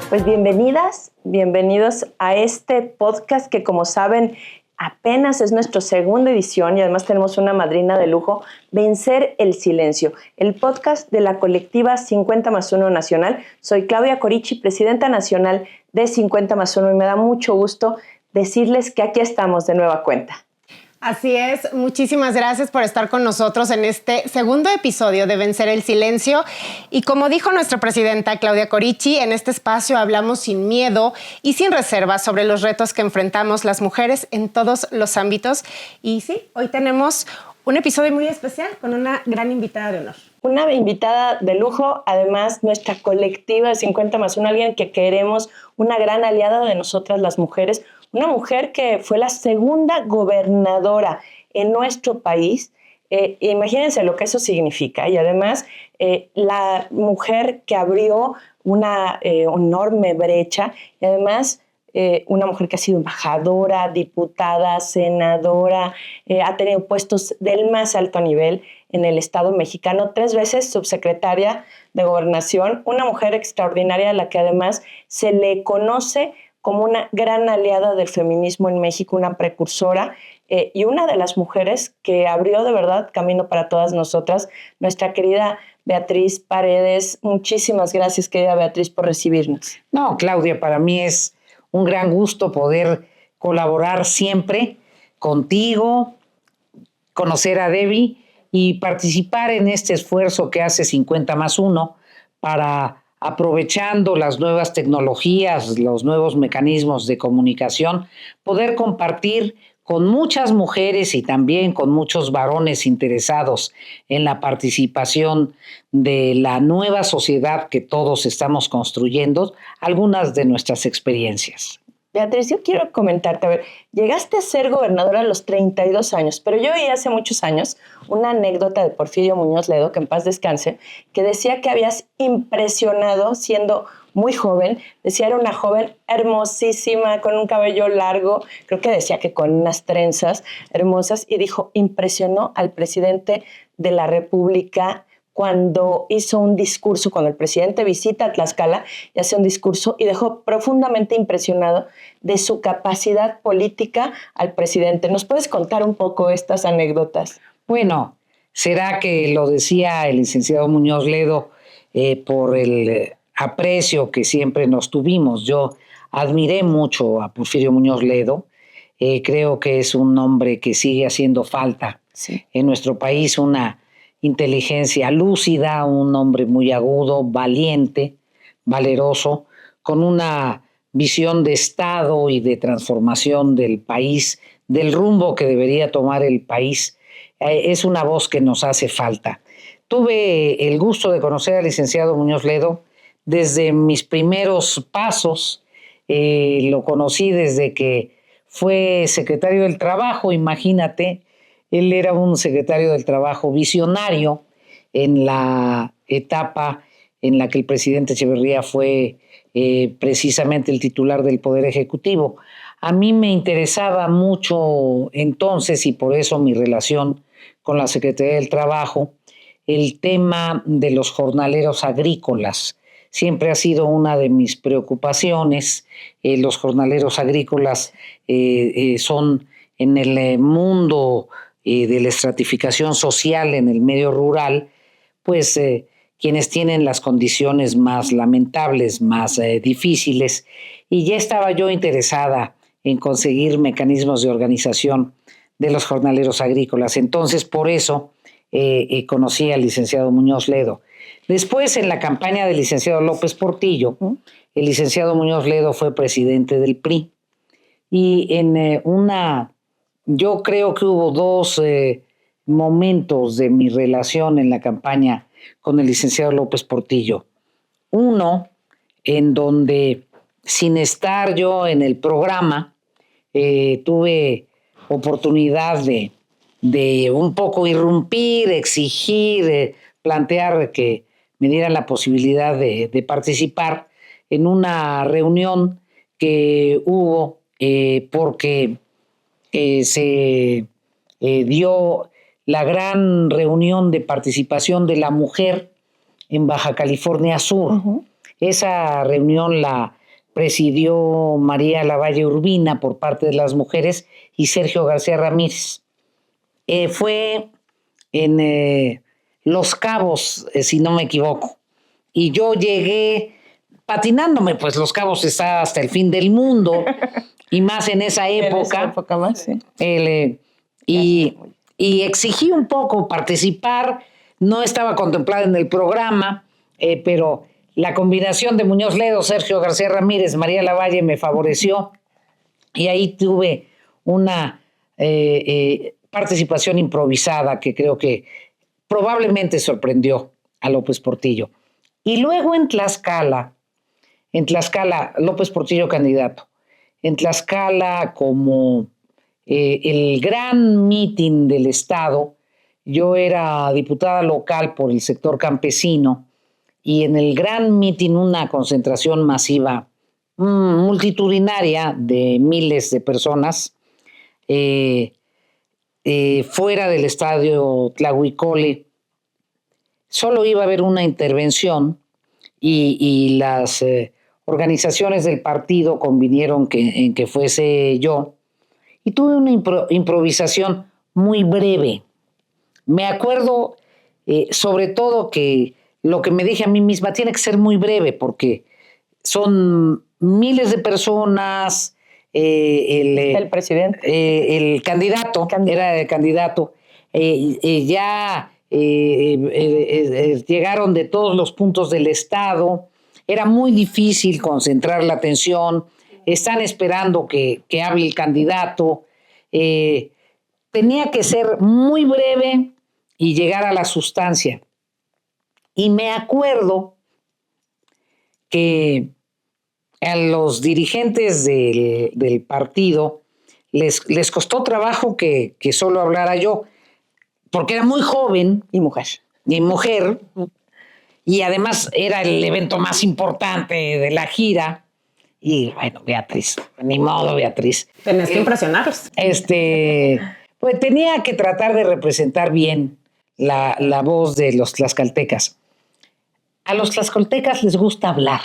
Pues bienvenidas, bienvenidos a este podcast que, como saben, apenas es nuestra segunda edición y además tenemos una madrina de lujo, Vencer el Silencio, el podcast de la colectiva 50+1 Nacional. Soy Claudia Corichi, presidenta nacional de 50+1 y me da mucho gusto decirles que aquí estamos de nueva cuenta. Así es, muchísimas gracias por estar con nosotros en este segundo episodio de Vencer el Silencio. Y como dijo nuestra presidenta Claudia Corichi, en este espacio hablamos sin miedo y sin reservas sobre los retos que enfrentamos las mujeres en todos los ámbitos. Y sí, hoy tenemos un episodio muy especial con una gran invitada de honor. Una invitada de lujo, además nuestra colectiva de 50+1, alguien que queremos, una gran aliada de nosotras las mujeres, una mujer que fue la segunda gobernadora en nuestro país. Imagínense lo que eso significa. Y además, la mujer que abrió una enorme brecha. Y además, una mujer que ha sido embajadora, diputada, senadora, ha tenido puestos del más alto nivel en el Estado mexicano, 3 veces subsecretaria de Gobernación, una mujer extraordinaria a la que además se le conoce como una gran aliada del feminismo en México, una precursora y una de las mujeres que abrió de verdad camino para todas nosotras, nuestra querida Beatriz Paredes. Muchísimas gracias, querida Beatriz, por recibirnos. No, Claudia, para mí es un gran gusto poder colaborar siempre contigo, conocer a Debbie y participar en este esfuerzo que hace 50+1 para, aprovechando las nuevas tecnologías, los nuevos mecanismos de comunicación, poder compartir con muchas mujeres y también con muchos varones interesados en la participación de la nueva sociedad que todos estamos construyendo, algunas de nuestras experiencias. Beatriz, yo quiero comentarte, a ver, llegaste a ser gobernadora a los 32 años, pero yo oí hace muchos años una anécdota de Porfirio Muñoz Ledo, que en paz descanse, que decía que habías impresionado siendo muy joven. Decía era una joven hermosísima, con un cabello largo, creo que decía que con unas trenzas hermosas, y dijo, impresionó al presidente de la República cuando hizo un discurso, cuando el presidente visita a Tlaxcala y hace un discurso y dejó profundamente impresionado de su capacidad política al presidente. ¿Nos puedes contar un poco estas anécdotas? Bueno, será que lo decía el licenciado Muñoz Ledo por el aprecio que siempre nos tuvimos. Yo admiré mucho a Porfirio Muñoz Ledo. Creo que es un hombre que sigue haciendo falta en nuestro país, una inteligencia lúcida, un hombre muy agudo, valiente, valeroso, con una visión de Estado y de transformación del país, del rumbo que debería tomar el país. Es una voz que nos hace falta. Tuve el gusto de conocer al licenciado Muñoz Ledo desde mis primeros pasos. Lo conocí desde que fue secretario del Trabajo, imagínate. Él era un secretario del Trabajo visionario en la etapa en la que el presidente Echeverría fue precisamente el titular del Poder Ejecutivo. A mí me interesaba mucho entonces, y por eso mi relación con la Secretaría del Trabajo, el tema de los jornaleros agrícolas. Siempre ha sido una de mis preocupaciones. Los jornaleros agrícolas son en el mundo de la estratificación social en el medio rural, pues quienes tienen las condiciones más lamentables, más difíciles, y ya estaba yo interesada en conseguir mecanismos de organización de los jornaleros agrícolas. Entonces, por eso conocí al licenciado Muñoz Ledo. Después, en la campaña del licenciado López Portillo, el licenciado Muñoz Ledo fue presidente del PRI, y en yo creo que hubo 2 momentos de mi relación en la campaña con el licenciado López Portillo. Uno, en donde, sin estar yo en el programa, tuve oportunidad de un poco irrumpir, exigir, plantear que me dieran la posibilidad de participar en una reunión que hubo porque se dio la gran reunión de participación de la mujer en Baja California Sur. Uh-huh. Esa reunión la presidió María Lavalle Urbina por parte de las mujeres y Sergio García Ramírez. Fue en Los Cabos, si no me equivoco. Y yo llegué patinándome, pues Los Cabos está hasta el fin del mundo, y más en esa época. En esa época más, sí. Y exigí un poco participar, no estaba contemplada en el programa, pero la combinación de Muñoz Ledo, Sergio García Ramírez, María Lavalle me favoreció, y ahí tuve una participación improvisada que creo que probablemente sorprendió a López Portillo. Y luego en Tlaxcala, López Portillo candidato, en Tlaxcala como el gran mitin del Estado, yo era diputada local por el sector campesino, y en el gran mitin, una concentración masiva, multitudinaria de miles de personas, fuera del estadio Tlahuicole, solo iba a haber una intervención, y las organizaciones del partido convinieron en que fuese yo, y tuve una improvisación muy breve. Me acuerdo sobre todo que lo que me dije a mí misma tiene que ser muy breve, porque son miles de personas. El presidente. El candidato, era el candidato. Llegaron de todos los puntos del estado. Era muy difícil concentrar la atención. Están esperando que hable el candidato. Tenía que ser muy breve y llegar a la sustancia. Y me acuerdo que a los dirigentes del partido les costó trabajo que solo hablara yo, porque era muy joven Y mujer. Y además era el evento más importante de la gira. Y bueno, Beatriz, ni modo, Beatriz. Tenés que impresionarlos. Pues tenía que tratar de representar bien la voz de los tlaxcaltecas. A los tlaxcaltecas les gusta hablar.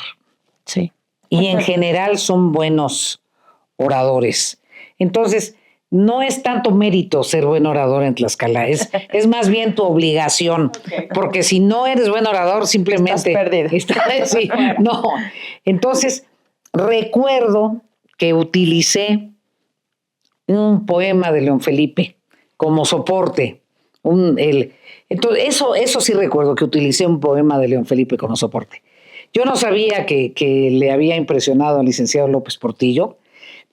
Sí. Y en general son buenos oradores. Entonces, no es tanto mérito ser buen orador en Tlaxcala, es más bien tu obligación, porque si no eres buen orador, simplemente... Estás perdido. Sí, no. Entonces, recuerdo que utilicé un poema de León Felipe como soporte. Entonces, eso sí recuerdo, que utilicé un poema de León Felipe como soporte. Yo no sabía que le había impresionado al licenciado López Portillo,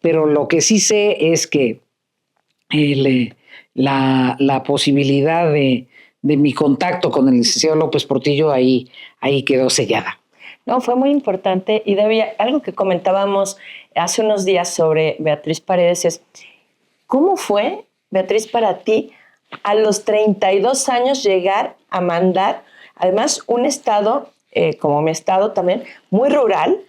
pero lo que sí sé es que la posibilidad de mi contacto con el licenciado López Portillo ahí quedó sellada. No, fue muy importante, y algo que comentábamos hace unos días sobre Beatriz Paredes es, ¿cómo fue, Beatriz, para ti a los 32 años llegar a mandar, además, un estado, como mi estado también, muy rural,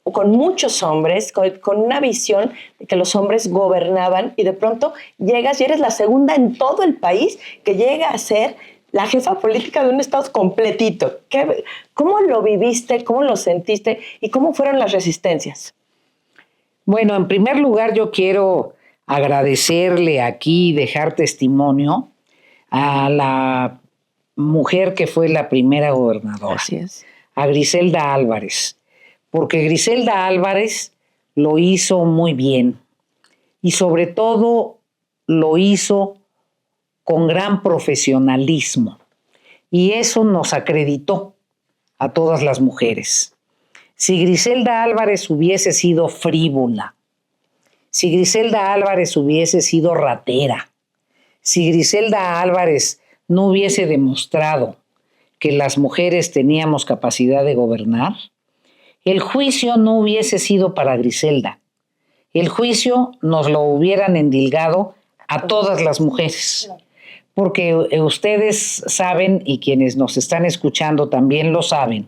con muchos hombres, con una visión de que los hombres gobernaban, y de pronto llegas y eres la segunda en todo el país que llega a ser la jefa política de un estado completito? ¿Cómo lo viviste? ¿Cómo lo sentiste? ¿Y cómo fueron las resistencias? Bueno, en primer lugar yo quiero agradecerle aquí, dejar testimonio a la mujer que fue la primera gobernadora. Así es. A Griselda Álvarez, porque Griselda Álvarez lo hizo muy bien, y sobre todo lo hizo con gran profesionalismo, y eso nos acreditó a todas las mujeres. Si Griselda Álvarez hubiese sido frívola, si Griselda Álvarez hubiese sido ratera, si Griselda Álvarez no hubiese demostrado que las mujeres teníamos capacidad de gobernar, el juicio no hubiese sido para Griselda. El juicio nos lo hubieran endilgado a todas las mujeres. Porque ustedes saben, y quienes nos están escuchando también lo saben,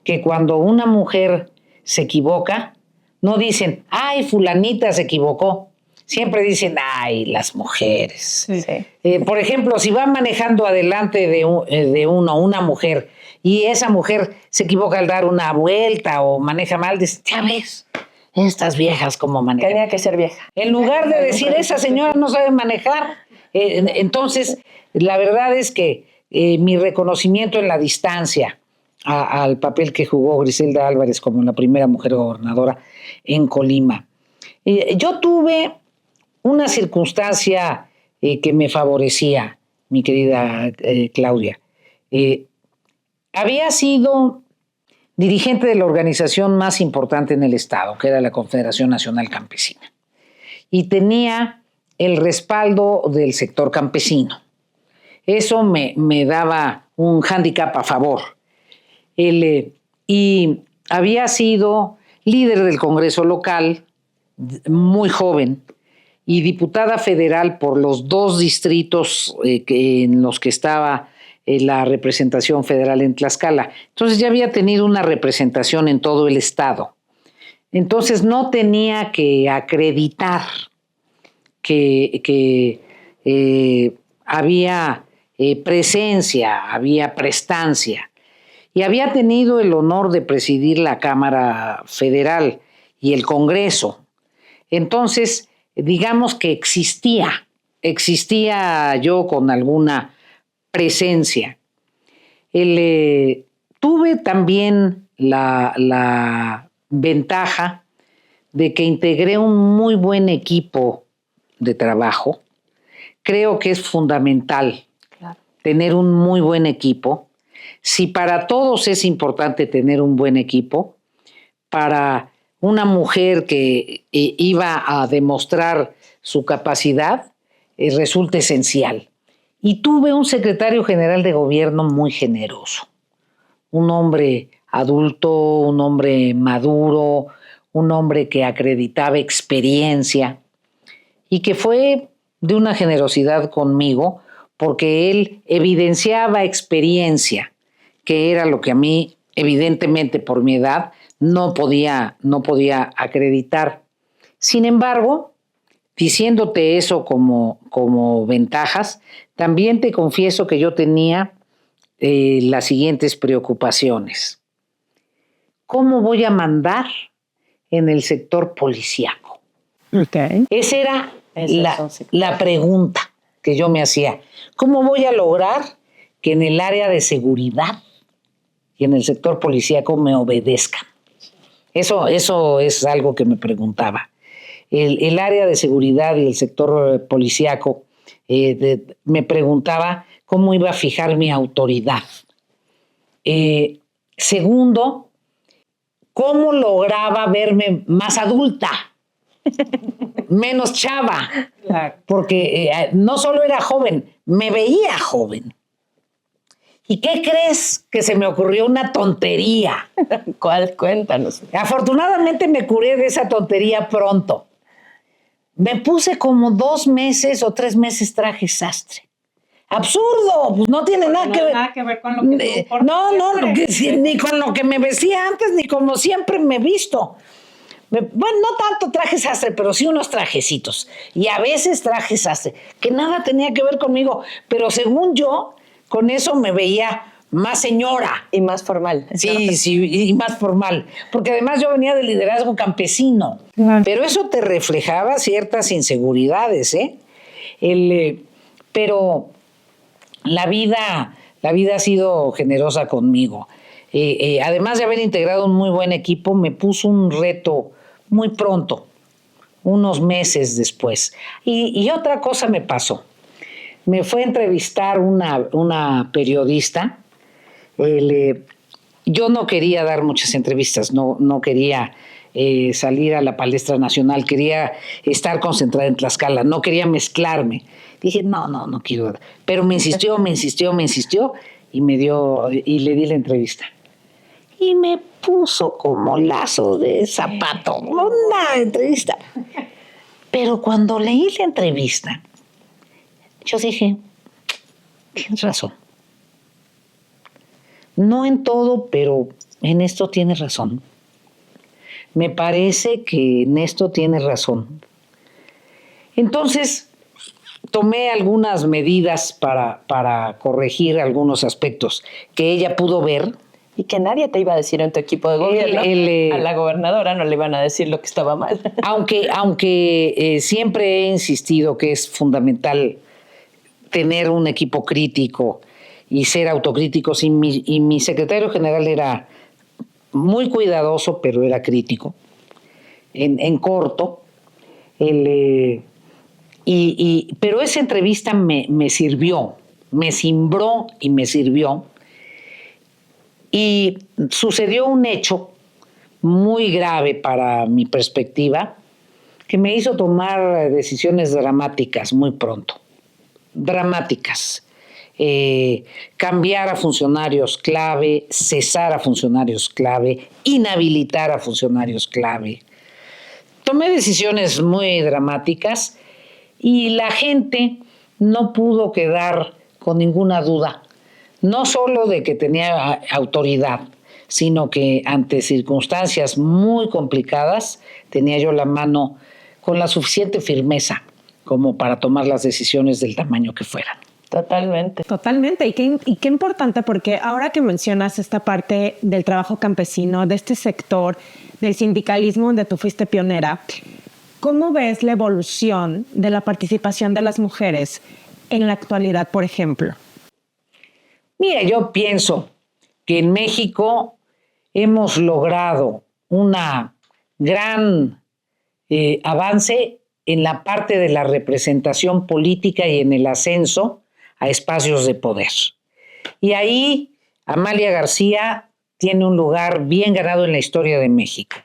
que cuando una mujer se equivoca, no dicen, ¡ay, fulanita se equivocó! Siempre dicen, ¡ay, las mujeres! Sí. Por ejemplo, si va manejando adelante de uno una mujer y esa mujer se equivoca al dar una vuelta o maneja mal, dice, ya ves, estas viejas cómo manejan. Tenía que ser vieja. En lugar de decir, esa señora no sabe manejar. Entonces, la verdad es que mi reconocimiento en la distancia al papel que jugó Griselda Álvarez como la primera mujer gobernadora en Colima. Yo tuve una circunstancia que me favorecía, mi querida Claudia. Había sido dirigente de la organización más importante en el Estado, que era la Confederación Nacional Campesina, y tenía el respaldo del sector campesino. Eso me daba un hándicap a favor. Y había sido líder del Congreso local, muy joven, y diputada federal por los 2 distritos en los que estaba la representación federal en Tlaxcala. Entonces ya había tenido una representación en todo el estado. Entonces no tenía que acreditar que había presencia, había prestancia. Y había tenido el honor de presidir la Cámara Federal y el Congreso. Entonces, digamos que existía yo con alguna presencia. Tuve también la ventaja de que integré un muy buen equipo de trabajo. Creo que es fundamental tener un muy buen equipo. Si para todos es importante tener un buen equipo, para una mujer que iba a demostrar su capacidad, resulta esencial. Y tuve un secretario general de gobierno muy generoso, un hombre adulto, un hombre maduro, un hombre que acreditaba experiencia y que fue de una generosidad conmigo porque él evidenciaba experiencia, que era lo que a mí, evidentemente por mi edad, no podía acreditar. Sin embargo, diciéndote eso como ventajas, también te confieso que yo tenía las siguientes preocupaciones. ¿Cómo voy a mandar en el sector policíaco? Okay. Esa era la pregunta que yo me hacía. ¿Cómo voy a lograr que en el área de seguridad y en el sector policíaco me obedezcan? Eso es algo que me preguntaba. El área de seguridad y el sector policíaco me preguntaba cómo iba a fijar mi autoridad. Segundo, cómo lograba verme más adulta, menos chava, claro. Porque no solo era joven, me veía joven. ¿Y qué crees? Que se me ocurrió una tontería. ¿Cuál? Cuéntanos. Afortunadamente me curé de esa tontería pronto. Me puse como 2 meses o 3 meses traje sastre. ¡Absurdo! Pues no tiene nada que ver con lo que tú ni con lo que me vestía antes, ni como siempre me he visto. Bueno, no tanto traje sastre, pero sí unos trajecitos. Y a veces traje sastre, que nada tenía que ver conmigo. Pero según yo, con eso me veía más señora. Y más formal. Sí, y más formal. Porque además yo venía del liderazgo campesino. Claro. Pero eso te reflejaba ciertas inseguridades, ¿eh? Pero la vida ha sido generosa conmigo. Además de haber integrado un muy buen equipo, me puso un reto muy pronto, unos meses después. Y otra cosa me pasó. Me fue a entrevistar una periodista. Yo no quería dar muchas entrevistas, no quería salir a la palestra nacional, quería estar concentrada en Tlaxcala, no quería mezclarme. Dije, no quiero. Pero me insistió y le di la entrevista. Y me puso como lazo de zapato, una entrevista. Pero cuando leí la entrevista, yo dije, tienes razón. No en todo, pero en esto tienes razón. Me parece que en esto tienes razón. Entonces, tomé algunas medidas para corregir algunos aspectos que ella pudo ver. Y que nadie te iba a decir en tu equipo de gobierno. A la gobernadora no le iban a decir lo que estaba mal. Aunque siempre he insistido que es fundamental tener un equipo crítico y ser autocríticos, y mi secretario general era muy cuidadoso, pero era crítico, en corto. Pero esa entrevista me sirvió, me cimbró y me sirvió. Y sucedió un hecho muy grave para mi perspectiva que me hizo tomar decisiones dramáticas muy pronto. Dramáticas. Cambiar a funcionarios clave, cesar a funcionarios clave, inhabilitar a funcionarios clave. Tomé decisiones muy dramáticas y la gente no pudo quedar con ninguna duda, no solo de que tenía autoridad, sino que ante circunstancias muy complicadas tenía yo la mano con la suficiente firmeza como para tomar las decisiones del tamaño que fueran. Totalmente. Totalmente. Y qué importante, porque ahora que mencionas esta parte del trabajo campesino, de este sector, del sindicalismo donde tú fuiste pionera, ¿cómo ves la evolución de la participación de las mujeres en la actualidad, por ejemplo? Mira, yo pienso que en México hemos logrado una gran avance en la parte de la representación política y en el ascenso a espacios de poder. Y ahí Amalia García tiene un lugar bien ganado en la historia de México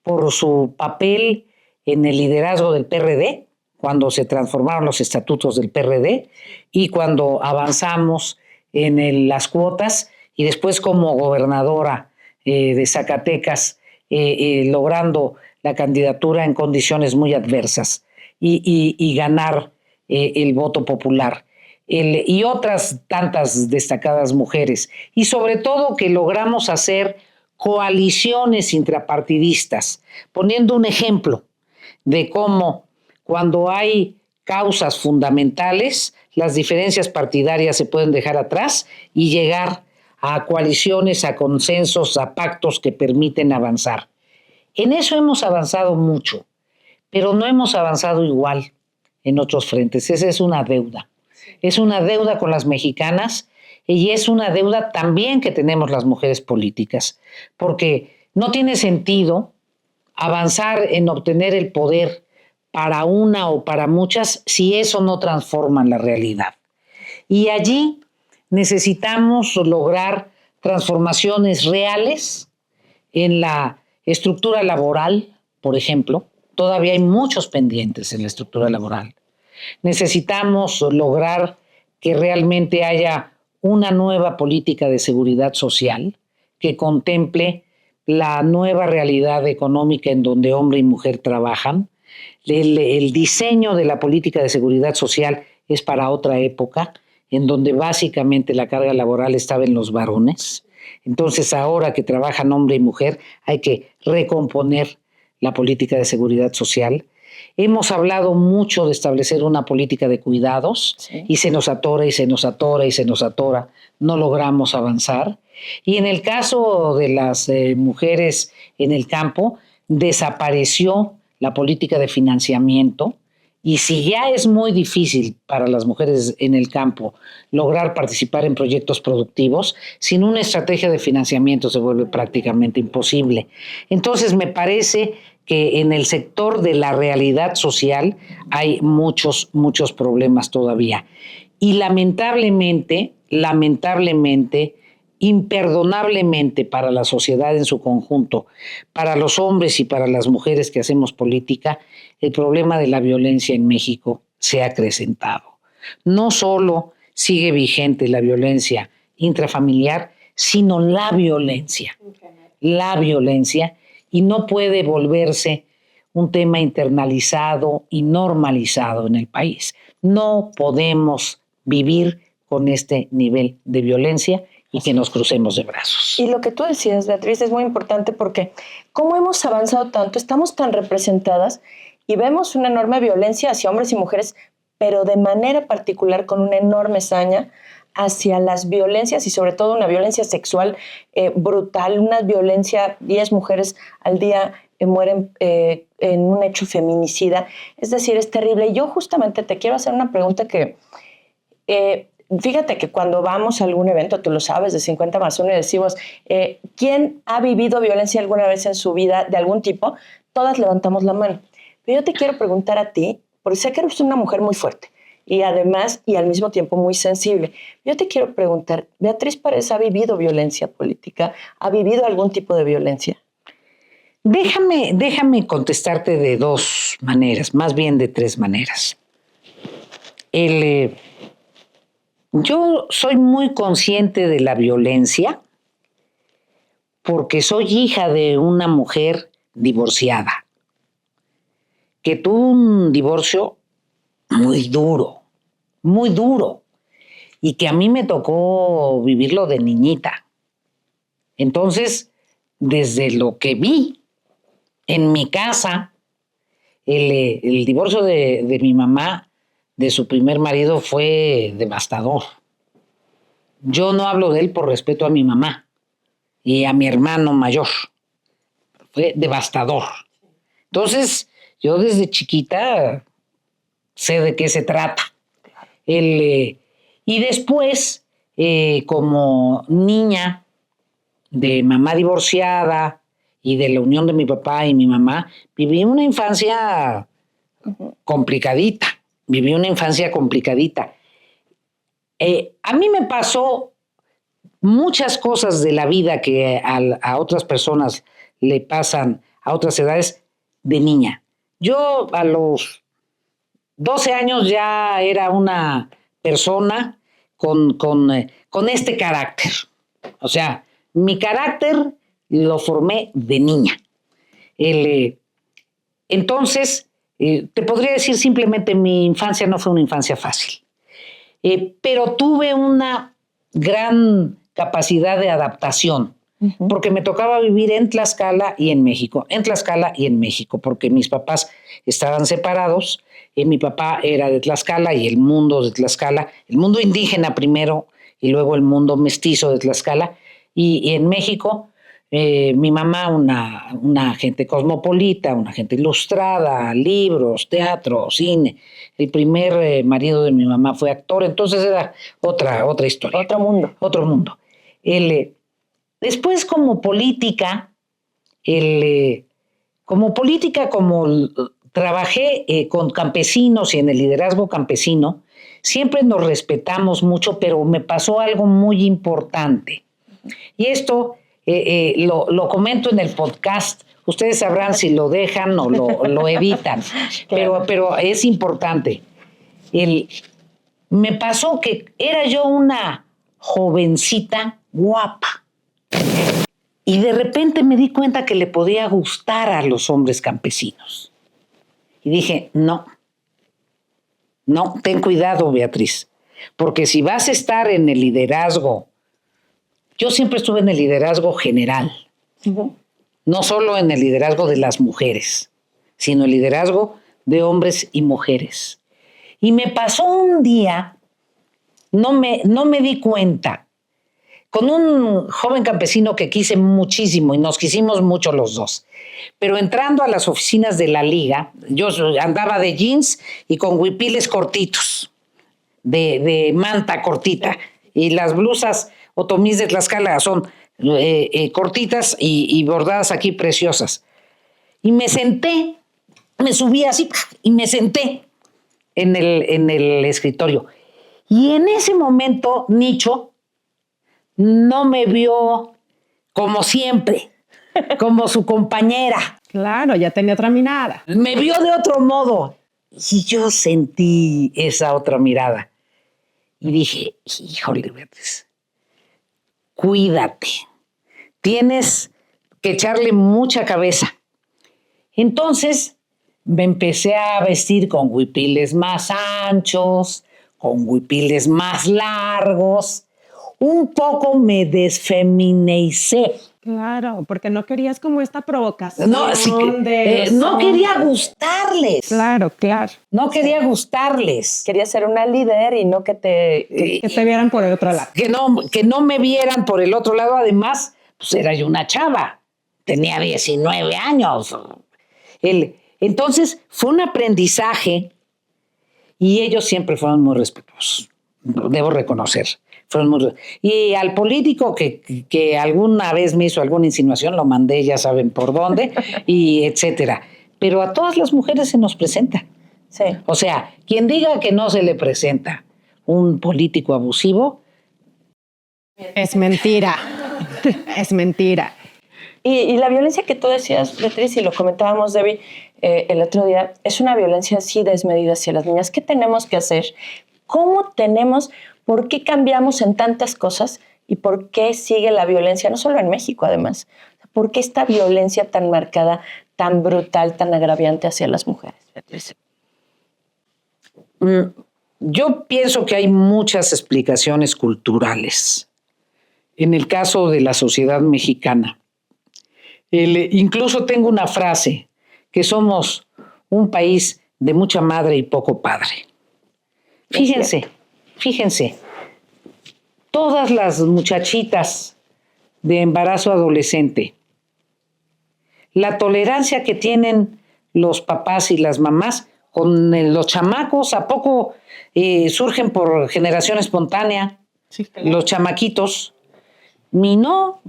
por su papel en el liderazgo del PRD, cuando se transformaron los estatutos del PRD y cuando avanzamos en las cuotas, y después como gobernadora de Zacatecas, logrando la candidatura en condiciones muy adversas y ganar el voto popular. Y otras tantas destacadas mujeres. Y sobre todo que logramos hacer coaliciones intrapartidistas, poniendo un ejemplo de cómo cuando hay causas fundamentales, las diferencias partidarias se pueden dejar atrás y llegar a coaliciones, a consensos, a pactos que permiten avanzar. En eso hemos avanzado mucho, pero no hemos avanzado igual en otros frentes. Esa es una deuda. Es una deuda con las mexicanas y es una deuda también que tenemos las mujeres políticas, porque no tiene sentido avanzar en obtener el poder para una o para muchas si eso no transforma la realidad. Y allí necesitamos lograr transformaciones reales en la estructura laboral, por ejemplo. Todavía hay muchos pendientes en la estructura laboral. Necesitamos lograr que realmente haya una nueva política de seguridad social que contemple la nueva realidad económica en donde hombre y mujer trabajan. El diseño de la política de seguridad social es para otra época, en donde básicamente la carga laboral estaba en los varones. Entonces, ahora que trabajan hombre y mujer, hay que recomponer la política de seguridad social. Hemos hablado mucho de establecer una política de cuidados, sí, y se nos atora y se nos atora y se nos atora. No logramos avanzar. Y en el caso de las mujeres en el campo, desapareció la política de financiamiento. Y si ya es muy difícil para las mujeres en el campo lograr participar en proyectos productivos, sin una estrategia de financiamiento se vuelve prácticamente imposible. Entonces, me parece que en el sector de la realidad social hay muchos problemas todavía. Y lamentablemente, imperdonablemente para la sociedad en su conjunto, para los hombres y para las mujeres que hacemos política, el problema de la violencia en México se ha acrecentado. No solo sigue vigente la violencia intrafamiliar, sino la violencia, y no puede volverse un tema internalizado y normalizado en el país. No podemos vivir con este nivel de violencia y que nos crucemos de brazos. Y lo que tú decías, Beatriz, es muy importante porque cómo hemos avanzado tanto, estamos tan representadas y vemos una enorme violencia hacia hombres y mujeres, pero de manera particular con una enorme saña hacia las violencias y sobre todo una violencia sexual brutal, una violencia, 10 mujeres al día mueren en un hecho feminicida. Es decir, es terrible. Yo justamente te quiero hacer una pregunta que, fíjate que cuando vamos a algún evento, tú lo sabes, de 50 más 1 y decimos, ¿quién ha vivido violencia alguna vez en su vida de algún tipo? Todas levantamos la mano. Pero yo te quiero preguntar a ti, porque sé que eres una mujer muy fuerte y además y al mismo tiempo muy sensible. Yo te quiero preguntar, ¿Beatriz Paredes ha vivido violencia política? ¿Ha vivido algún tipo de violencia? Déjame contestarte de 2 maneras, más bien de 3 maneras. Yo soy muy consciente de la violencia porque soy hija de una mujer divorciada, que tuvo un divorcio muy duro, y que a mí me tocó vivirlo de niñita. Entonces, desde lo que vi en mi casa, el divorcio de mi mamá, de su primer marido, fue devastador. Yo no hablo de él por respeto a mi mamá y a mi hermano mayor. Fue devastador. Entonces, yo desde chiquita sé de qué se trata. Y después, como niña de mamá divorciada y de la unión de mi papá y mi mamá, viví una infancia complicadita. A mí me pasó muchas cosas de la vida que a otras personas le pasan a otras edades de niña. Yo a los 12 años ya era una persona con este carácter. O sea, mi carácter lo formé de niña. Entonces, te podría decir simplemente mi infancia no fue una infancia fácil. Pero tuve una gran capacidad de adaptación, porque me tocaba vivir en Tlaxcala y en México, porque mis papás estaban separados, mi papá era de Tlaxcala y el mundo de Tlaxcala, el mundo indígena primero y luego el mundo mestizo de Tlaxcala, y en México mi mamá una gente cosmopolita, una gente ilustrada, libros, teatro, cine. El primer marido de mi mamá fue actor, entonces era otra historia. Otro mundo. Después como política, como trabajé con campesinos y en el liderazgo campesino, siempre nos respetamos mucho, pero me pasó algo muy importante. Y esto lo comento en el podcast. Ustedes sabrán si lo dejan o lo evitan, pero es importante. Me pasó que era yo una jovencita guapa y de repente me di cuenta que le podía gustar a los hombres campesinos. Y dije, no, ten cuidado, Beatriz, porque si vas a estar en el liderazgo, yo siempre estuve en el liderazgo general, no solo en el liderazgo de las mujeres, sino el liderazgo de hombres y mujeres. Y me pasó un día, no me di cuenta, con un joven campesino que quise muchísimo y nos quisimos mucho los dos. Pero entrando a las oficinas de la liga, yo andaba de jeans y con huipiles cortitos, de manta cortita, y las blusas otomís de Tlaxcala son cortitas y bordadas aquí preciosas. Y me senté, me subí así y me senté en el escritorio. Y en ese momento, Nicho no me vio como siempre, como su compañera. Claro, ya tenía otra mirada. Me vio de otro modo. Y yo sentí esa otra mirada. Y dije, híjole, Beatriz, cuídate. Tienes que echarle mucha cabeza. Entonces me empecé a vestir con huipiles más anchos, con huipiles más largos. Un poco me desfeminicé. Claro, porque no querías como esta provocación. No, no quería gustarles. Claro, claro. No quería gustarles. Quería ser una líder y no que te vieran por el otro lado. Que no me vieran por el otro lado. Además, pues era yo una chava. Tenía 19 años. Entonces, fue un aprendizaje y ellos siempre fueron muy respetuosos. Debo reconocer. Y al político que alguna vez me hizo alguna insinuación, lo mandé, ya saben por dónde, y etcétera. Pero a todas las mujeres se nos presenta. Sí. O sea, quien diga que no se le presenta un político abusivo, es mentira. Es mentira. Y la violencia que tú decías, Beatriz, y lo comentábamos, Debbie, el otro día, es una violencia así desmedida hacia las niñas. ¿Qué tenemos que hacer? ¿Por qué cambiamos en tantas cosas y por qué sigue la violencia, no solo en México además? ¿Por qué esta violencia tan marcada, tan brutal, tan agraviante hacia las mujeres, Beatriz? Yo pienso que hay muchas explicaciones culturales. En el caso de la sociedad mexicana, incluso tengo una frase, que somos un país de mucha madre y poco padre. Fíjense, todas las muchachitas de embarazo adolescente, la tolerancia que tienen los papás y las mamás con los chamacos, ¿a poco surgen por generación espontánea? Sí, claro. Los chamaquitos. Ni no,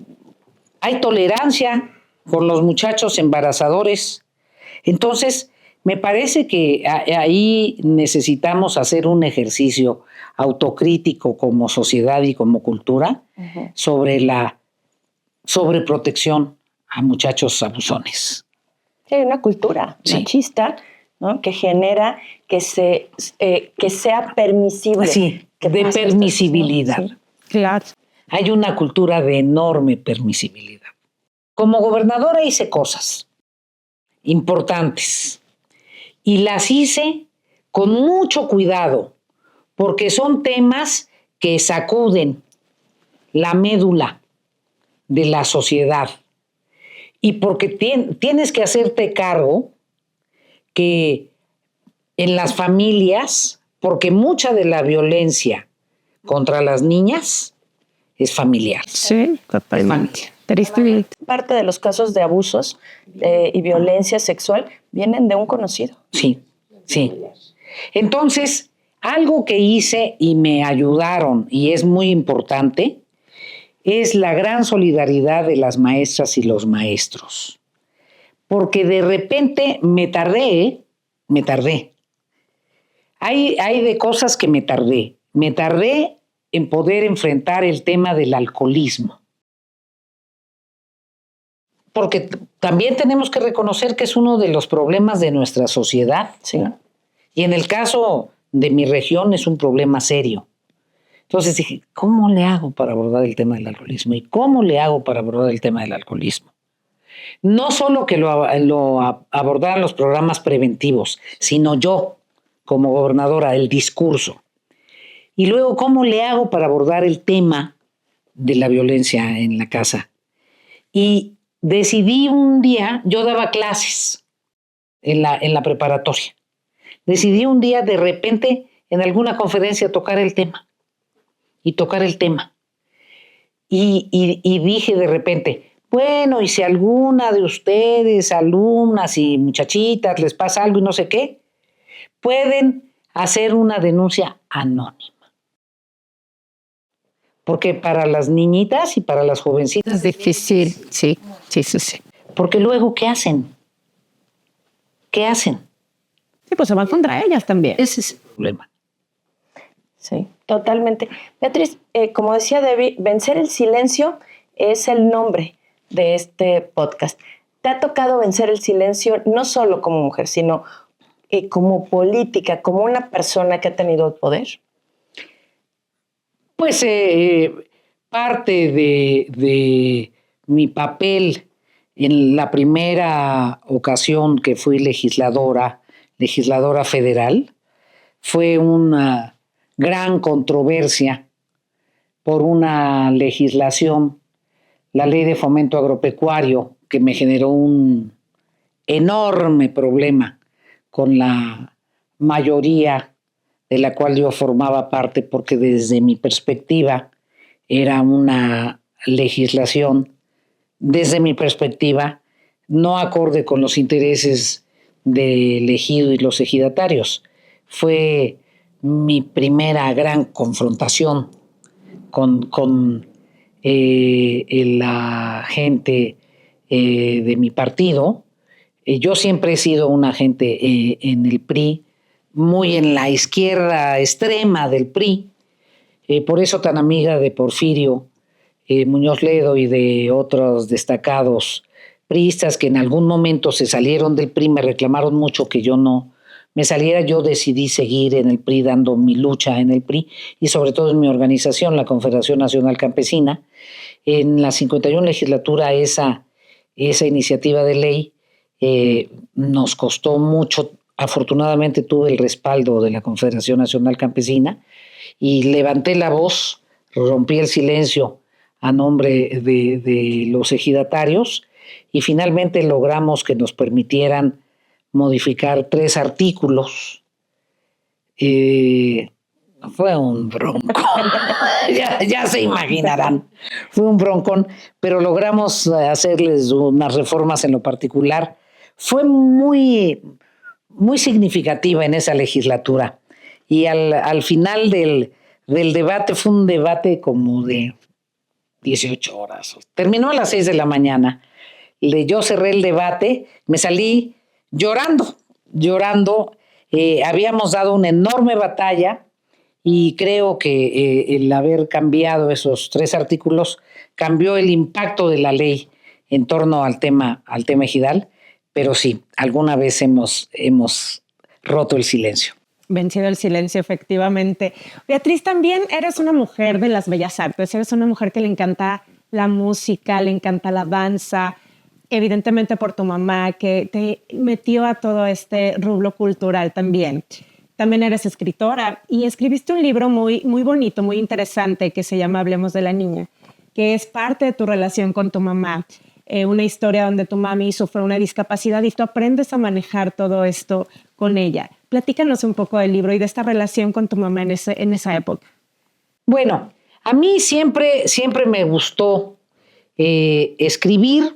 hay tolerancia con los muchachos embarazadores. Entonces, me parece que ahí necesitamos hacer un ejercicio autocrítico como sociedad y como cultura sobre la sobreprotección a muchachos abusones. Hay una cultura machista, ¿no?, que genera que sea permisible. Sí, de permisibilidad. Sí. Claro. Hay una cultura de enorme permisibilidad. Como gobernadora hice cosas importantes y las hice con mucho cuidado porque son temas que sacuden la médula de la sociedad y porque tienes que hacerte cargo que en las familias, porque mucha de la violencia contra las niñas es familiar. Sí, totalmente. Tristemente. Parte de los casos de abusos y violencia sexual vienen de un conocido. Sí. Entonces, algo que hice y me ayudaron, y es muy importante, es la gran solidaridad de las maestras y los maestros. Porque de repente me tardé. Hay de cosas que me tardé. Me tardé en poder enfrentar el tema del alcoholismo. Porque también tenemos que reconocer que es uno de los problemas de nuestra sociedad. Sí. Y en el caso de mi región es un problema serio. Entonces dije, ¿cómo le hago para abordar el tema del alcoholismo? ¿Y cómo le hago para abordar el tema del alcoholismo? No solo que lo abordaran los programas preventivos, sino yo, como gobernadora, el discurso. Y luego, ¿cómo le hago para abordar el tema de la violencia en la casa? Y decidí un día, yo daba clases en la preparatoria. Decidí un día de repente en alguna conferencia tocar el tema. Y dije de repente, bueno, y si alguna de ustedes, alumnas y muchachitas, les pasa algo y no sé qué, pueden hacer una denuncia anónima. Porque para las niñitas y para las jovencitas es difícil, sí. Porque luego, ¿qué hacen? Sí, pues se van contra ellas también. Ese es el problema. Sí, totalmente. Beatriz, como decía Debbie, Vencer el Silencio es el nombre de este podcast. ¿Te ha tocado vencer el silencio no solo como mujer, sino como política, como una persona que ha tenido el poder? Pues parte de mi papel en la primera ocasión que fui legisladora federal, fue una gran controversia por una legislación la ley de fomento agropecuario, que me generó un enorme problema con la mayoría de la cual yo formaba parte, porque desde mi perspectiva era una legislación, desde mi perspectiva, no acorde con los intereses del ejido y los ejidatarios. Fue mi primera gran confrontación con la gente de mi partido. Yo siempre he sido una gente en el PRI, muy en la izquierda extrema del PRI, por eso tan amiga de Porfirio Muñoz Ledo y de otros destacados priistas que en algún momento se salieron del PRI, me reclamaron mucho que yo no me saliera. Yo decidí seguir en el PRI, dando mi lucha en el PRI y sobre todo en mi organización, la Confederación Nacional Campesina. En la 51 legislatura esa iniciativa de ley nos costó mucho. Afortunadamente tuve el respaldo de la Confederación Nacional Campesina y levanté la voz, rompí el silencio a nombre de los ejidatarios y finalmente logramos que nos permitieran modificar 3 artículos. Fue un broncón, ya se imaginarán, fue un broncón, pero logramos hacerles unas reformas en lo particular. Fue muy significativa en esa legislatura y al final del debate, fue un debate como de 18 horas, terminó a las 6 de la mañana. Yo cerré el debate, me salí llorando. Habíamos dado una enorme batalla y creo que el haber cambiado esos 3 artículos cambió el impacto de la ley en torno al tema ejidal, pero sí, alguna vez hemos roto el silencio. Vencido el silencio, efectivamente. Beatriz, también eres una mujer de las bellas artes, eres una mujer que le encanta la música, le encanta la danza, evidentemente por tu mamá, que te metió a todo este rubro cultural también. También eres escritora y escribiste un libro muy, muy bonito, muy interesante, que se llama Hablemos de la Niña, que es parte de tu relación con tu mamá. Una historia donde tu mami sufre una discapacidad y tú aprendes a manejar todo esto con ella. Platícanos un poco del libro y de esta relación con tu mamá en esa época. Bueno, a mí siempre me gustó escribir.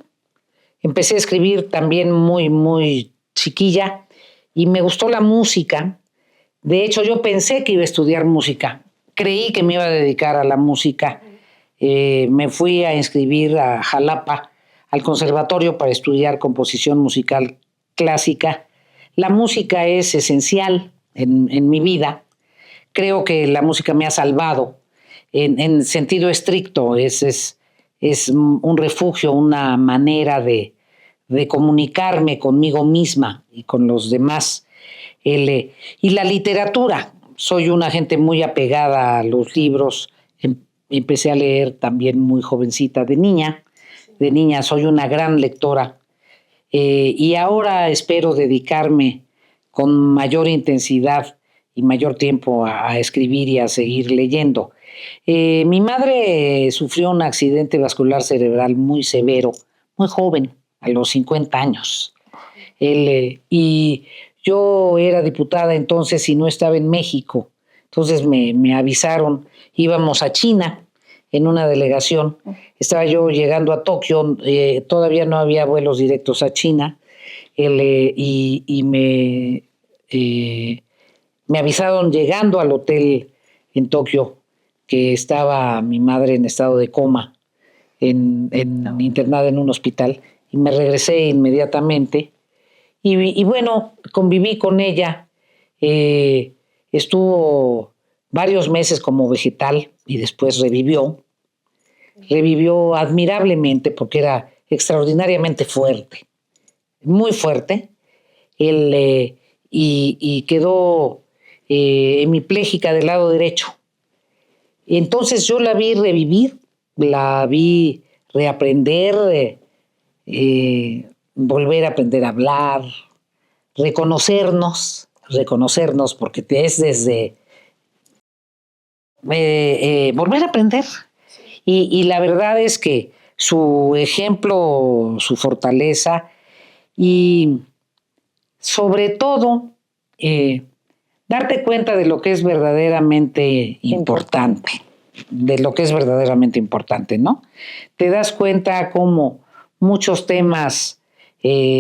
Empecé a escribir también muy, muy chiquilla y me gustó la música. De hecho, yo pensé que iba a estudiar música. Creí que me iba a dedicar a la música. Me fui a inscribir a Jalapa, al conservatorio, para estudiar composición musical clásica. La música es esencial en mi vida. Creo que la música me ha salvado en sentido estricto. Es un refugio, una manera de comunicarme conmigo misma y con los demás. Y la literatura. Soy una gente muy apegada a los libros. Empecé a leer también muy jovencita, de niña. De niña soy una gran lectora. Y ahora espero dedicarme con mayor intensidad y mayor tiempo a escribir y a seguir leyendo. Mi madre sufrió un accidente vascular cerebral muy severo, muy joven, a los 50 años. Y yo era diputada entonces y no estaba en México. Entonces me avisaron, íbamos a China en una delegación. Estaba yo llegando a Tokio, todavía no había vuelos directos a China, y me avisaron llegando al hotel en Tokio que estaba mi madre en estado de coma, internada en un hospital, y me regresé inmediatamente. Y bueno, conviví con ella, estuvo varios meses como vegetal y después revivió admirablemente porque era extraordinariamente fuerte, muy fuerte, y quedó hemipléjica del lado derecho. Y entonces yo la vi revivir, la vi reaprender, volver a aprender a hablar, reconocernos, porque es desde volver a aprender. Y la verdad es que su ejemplo, su fortaleza y sobre todo darte cuenta de lo que es verdaderamente importante, de lo que es verdaderamente importante, ¿no? Te das cuenta cómo muchos temas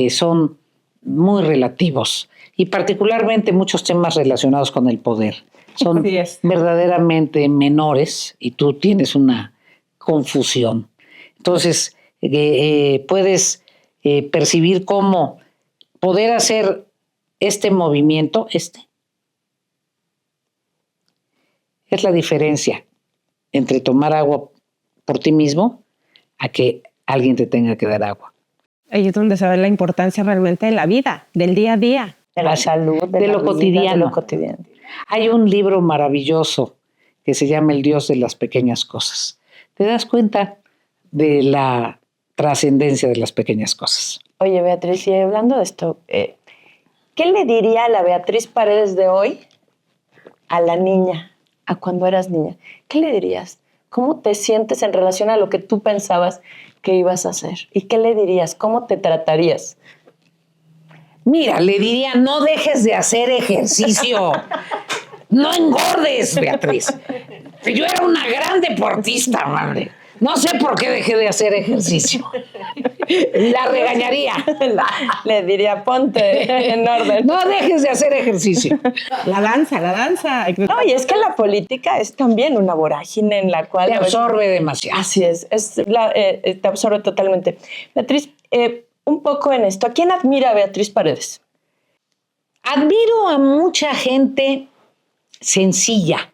son muy relativos y particularmente muchos temas relacionados con el poder. Son verdaderamente menores y tú tienes una confusión. Entonces, puedes percibir cómo poder hacer este movimiento, es la diferencia entre tomar agua por ti mismo a que alguien te tenga que dar agua. Ahí es donde se ve la importancia realmente de la vida, del día a día. De la salud, de lo cotidiano. De lo cotidiano. Hay un libro maravilloso que se llama El Dios de las pequeñas cosas. Te das cuenta de la trascendencia de las pequeñas cosas. Oye, Beatriz, y hablando de esto, ¿qué le diría la Beatriz Paredes de hoy a la niña, a cuando eras niña? ¿Qué le dirías? ¿Cómo te sientes en relación a lo que tú pensabas que ibas a hacer? ¿Y qué le dirías? ¿Cómo te tratarías? Mira, le diría, no dejes de hacer ejercicio. No engordes, Beatriz. Yo era una gran deportista, madre. No sé por qué dejé de hacer ejercicio. La regañaría. Le diría, ponte en orden. No dejes de hacer ejercicio. La danza. No, y es que la política es también una vorágine en la cual... Te absorbe demasiado. Así es te absorbe totalmente. Beatriz, un poco en esto, ¿a quién admira Beatriz Paredes? Admiro a mucha gente sencilla.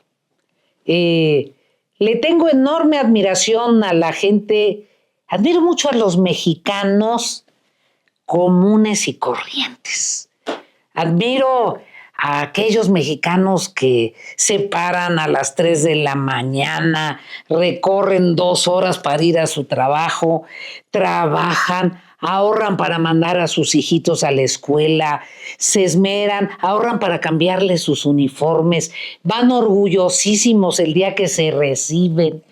Le tengo enorme admiración a la gente, admiro mucho a los mexicanos comunes y corrientes. Admiro a aquellos mexicanos que se paran a las 3 de la mañana, recorren 2 horas para ir a su trabajo, trabajan, ahorran para mandar a sus hijitos a la escuela, se esmeran, ahorran para cambiarles sus uniformes, van orgullosísimos el día que se reciben.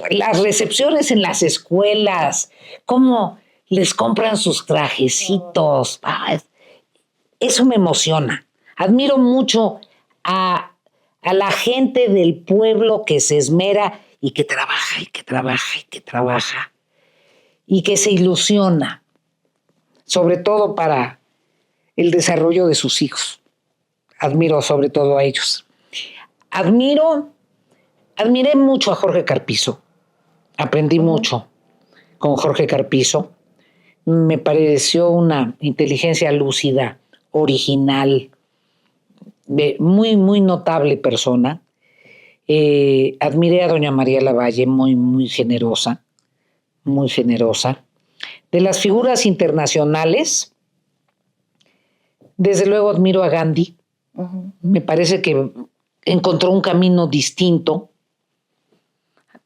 Las recepciones en las escuelas, cómo les compran sus trajecitos. Eso me emociona. Admiro mucho a la gente del pueblo que se esmera y que trabaja y que trabaja y que trabaja. Y que se ilusiona, sobre todo para el desarrollo de sus hijos. Admiro sobre todo a ellos. Admiré mucho a Jorge Carpizo. Aprendí mucho con Jorge Carpizo. Me pareció una inteligencia lúcida, original, muy, muy notable persona. Admiré a doña María Lavalle, muy, muy generosa. Muy generosa. De las figuras internacionales, desde luego admiro a Gandhi. Me parece que encontró un camino distinto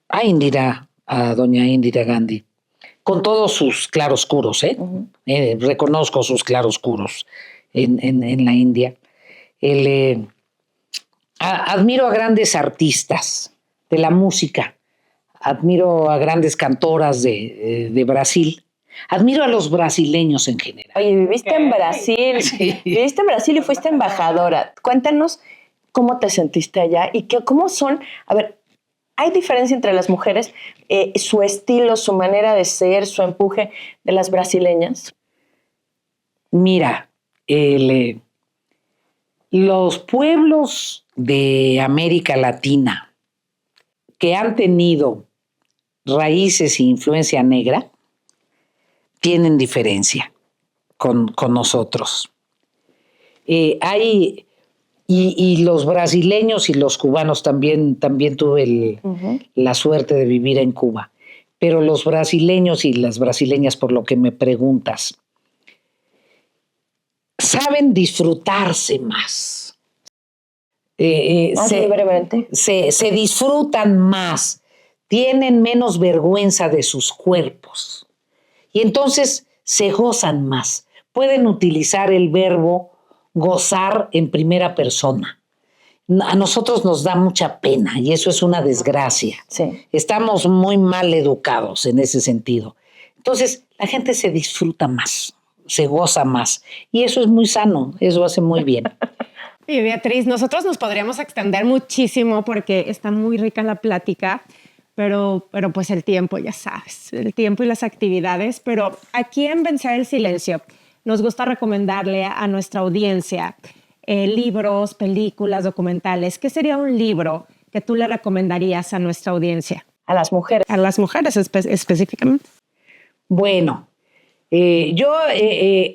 a doña Indira Gandhi, con todos sus claroscuros, reconozco sus claroscuros en la India. Admiro a grandes artistas de la música. Admiro a grandes cantoras de Brasil. Admiro a los brasileños en general. Oye, viviste en Brasil. Sí. Viviste en Brasil y fuiste embajadora. Cuéntanos cómo te sentiste allá y cómo son... A ver, ¿hay diferencia entre las mujeres, su estilo, su manera de ser, su empuje de las brasileñas? Mira, los pueblos de América Latina que han tenido raíces e influencia negra tienen diferencia con nosotros. Y los brasileños y los cubanos también tuve la suerte de vivir en Cuba. Pero los brasileños y las brasileñas, por lo que me preguntas, saben disfrutarse más. Se disfrutan más. Tienen menos vergüenza de sus cuerpos y entonces se gozan más. Pueden utilizar el verbo gozar en primera persona. a nosotros nos da mucha pena y eso es una desgracia. Sí. Estamos muy mal educados en ese sentido. Entonces, la gente se disfruta más, se goza más y eso es muy sano, eso hace muy bien. Y Beatriz, nosotros nos podríamos extender muchísimo porque está muy rica la plática, pero pues el tiempo, ya sabes, el tiempo y las actividades. Pero aquí en Vencer el Silencio nos gusta recomendarle a nuestra audiencia libros, películas, documentales. ¿Qué sería un libro que tú le recomendarías a nuestra audiencia? A las mujeres. A las mujeres específicamente. Bueno, yo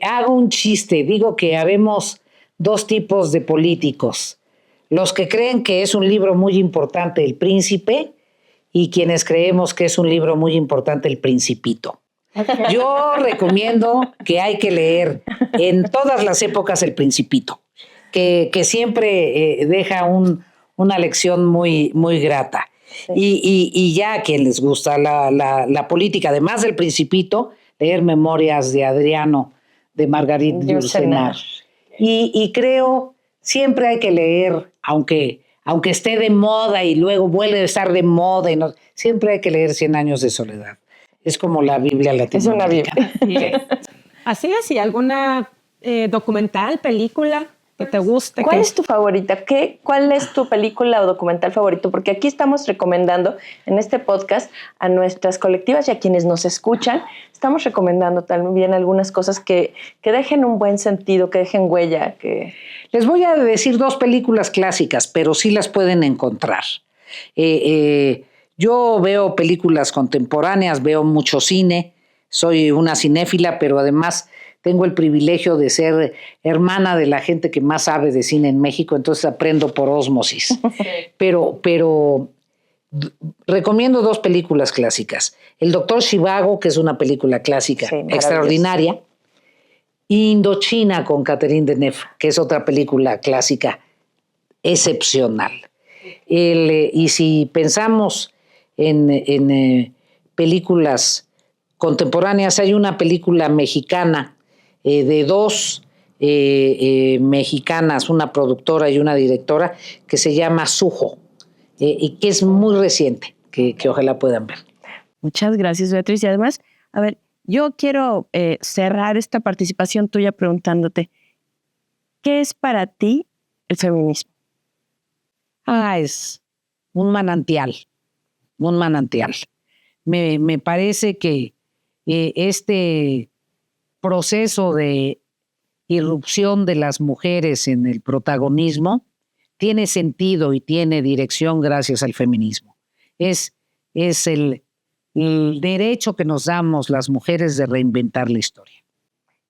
hago un chiste, digo que habemos dos tipos de políticos, los que creen que es un libro muy importante El Príncipe y quienes creemos que es un libro muy importante El Principito. Yo recomiendo que hay que leer en todas las épocas El Principito, que siempre deja una lección muy, muy grata. Sí. Y ya a quien les gusta la política, además del Principito, leer Memorias de Adriano, de Marguerite Yourcenar. Y creo, siempre hay que leer, aunque esté de moda y luego vuelve a estar de moda, siempre hay que leer 100 años de soledad. Es como la Biblia latinoamericana. Es una Biblia. Así es, ¿y alguna documental, película que te guste? ¿Cuál es tu favorita? ¿Cuál es tu película o documental favorito? Porque aquí estamos recomendando en este podcast a nuestras colectivas y a quienes nos escuchan, estamos recomendando también algunas cosas que dejen un buen sentido, que dejen huella. Les voy a decir 2 películas clásicas, pero sí las pueden encontrar. Yo veo películas contemporáneas, veo mucho cine, soy una cinéfila, pero además tengo el privilegio de ser hermana de la gente que más sabe de cine en México, entonces aprendo por ósmosis. Pero recomiendo 2 películas clásicas. El Doctor Zhivago, que es una película clásica extraordinaria, y Indochina con Catherine Deneuve, que es otra película clásica excepcional. Y si pensamos en películas contemporáneas, hay una película mexicana de 2 mexicanas, una productora y una directora, que se llama Sujo, y que es muy reciente, que ojalá puedan ver. Muchas gracias, Beatriz. Y además, a ver, yo quiero cerrar esta participación tuya preguntándote, ¿qué es para ti el feminismo? Es un manantial, un manantial. Me parece que este proceso de irrupción de las mujeres en el protagonismo tiene sentido y tiene dirección gracias al feminismo. Es el derecho que nos damos las mujeres de reinventar la historia.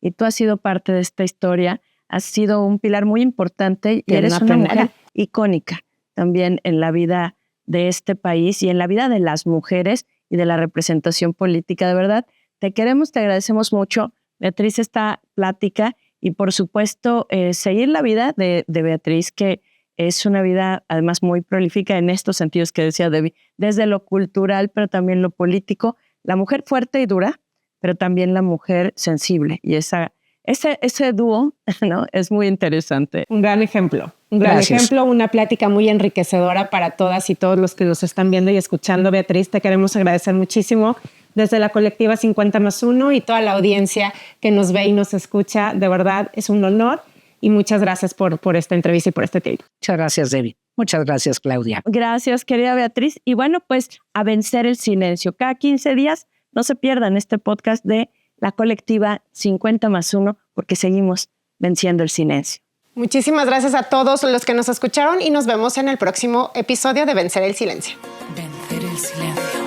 Y tú has sido parte de esta historia, has sido un pilar muy importante y eres una mujer icónica también en la vida de este país y en la vida de las mujeres y de la representación política. De verdad, te queremos, te agradecemos mucho, Beatriz, esta plática y por supuesto seguir la vida de Beatriz, que es una vida además muy prolífica en estos sentidos que decía Debbie, desde lo cultural, pero también lo político, la mujer fuerte y dura, pero también la mujer sensible. Y ese dúo, ¿no?, es muy interesante. Un gran ejemplo. Un gran ejemplo, una plática muy enriquecedora para todas y todos los que nos están viendo y escuchando. Beatriz, te queremos agradecer muchísimo desde la colectiva 50+1 y toda la audiencia que nos ve y nos escucha. De verdad, es un honor y muchas gracias por esta entrevista y por este tiempo. Muchas gracias, Debbie. Muchas gracias, Claudia. Gracias, querida Beatriz. Y bueno, pues a vencer el silencio. Cada 15 días no se pierdan este podcast de la colectiva 50+1 porque seguimos venciendo el silencio. Muchísimas gracias a todos los que nos escucharon y nos vemos en el próximo episodio de Vencer el Silencio. Vencer el silencio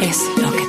es lo que